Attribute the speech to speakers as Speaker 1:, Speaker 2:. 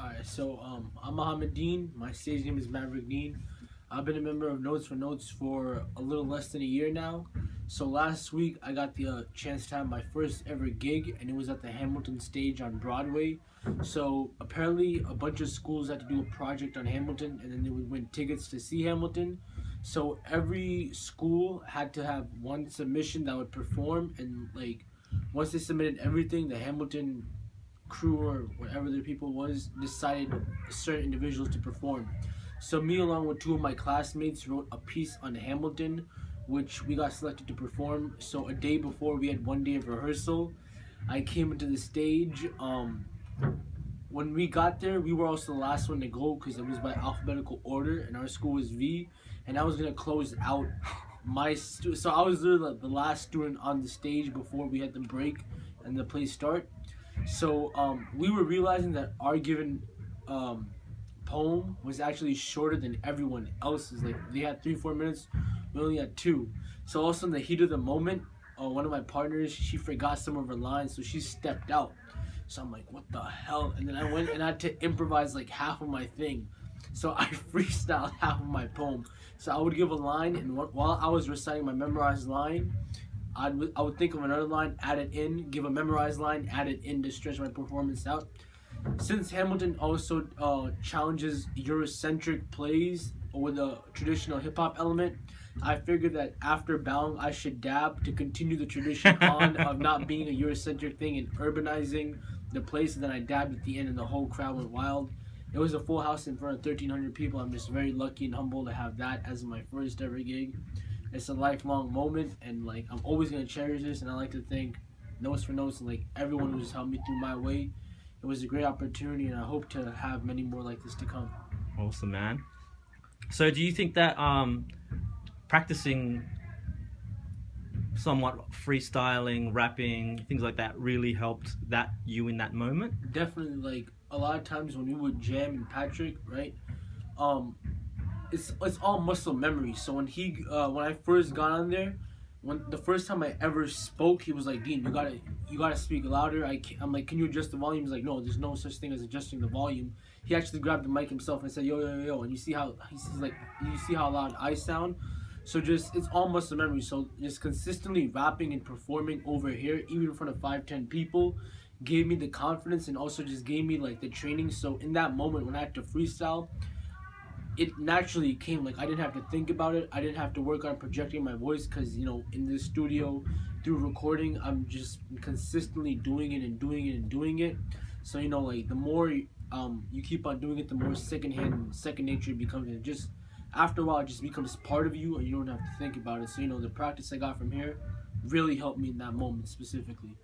Speaker 1: Alright, I'm Maverick Deen. My stage name is Maverick Deen. I've been a member of Notes for Notes for a little less than a year now. So last week I got the chance to have my first ever gig, and it was at the Hamilton stage on Broadway. So apparently a bunch of schools had to do a project on Hamilton, and then they would win tickets to see Hamilton. So every school had to have one submission that would perform, and once they submitted everything, the Hamilton crew or whatever their people was decided certain individuals to perform. So me along with two of my classmates wrote a piece on Hamilton, which we got selected to perform. So a day before we had one day of rehearsal, I came into the stage. When we got there, we were also the last one to go because it was by alphabetical order, and our school was V, and I was gonna close out so I was literally the last student on the stage before we had the break and the play start. So we were realizing that our given poem was actually shorter than everyone else's. Like they had 3-4 minutes, we only had 2. So also in the heat of the moment, one of my partners, she forgot some of her lines, so she stepped out. So I'm like, what the hell? And then I went and I had to improvise like half of my thing. So I freestyled half of my poem. So I would give a line, and while I was reciting my memorized line, I would think of another line, add it in, give a memorized line, add it in to stretch my performance out. Since Hamilton also challenges Eurocentric plays with a traditional hip hop element, I figured that after bowing, I should dab to continue the tradition on of not being a Eurocentric thing and urbanizing the place. And then I dabbed at the end, and the whole crowd went wild. It was a full house in front of 1,300 people. I'm just very lucky and humble to have that as my first ever gig. It's a lifelong moment, and I'm always gonna cherish this. And I like to thank Notes for Notes and everyone who's helped me through my way. It was a great opportunity, and I hope to have many more like this to come.
Speaker 2: Awesome, man. So do you think that practicing somewhat freestyling, rapping, things like that really helped you in that moment?
Speaker 1: Definitely. A lot of times when we would jam and Patrick, right? It's all muscle memory. So when I first got on there, when the first time I ever spoke, he was like, "Dean, you gotta speak louder." I'm like, "Can you adjust the volume?" He's like, "No, there's no such thing as adjusting the volume." He actually grabbed the mic himself and said, "Yo, yo, yo, yo," and you see how loud I sound. So it's all muscle memory. So just consistently rapping and performing over here, even in front of 5-10 people, gave me the confidence and also just gave me the training. So in that moment when I had to freestyle, it naturally came. I didn't have to think about it. I didn't have to work on projecting my voice because in the studio through recording, I'm just consistently doing it and doing it and doing it. So the more you keep on doing it, the more second nature it becomes. And just after a while, it just becomes part of you, and you don't have to think about it. So the practice I got from here really helped me in that moment specifically.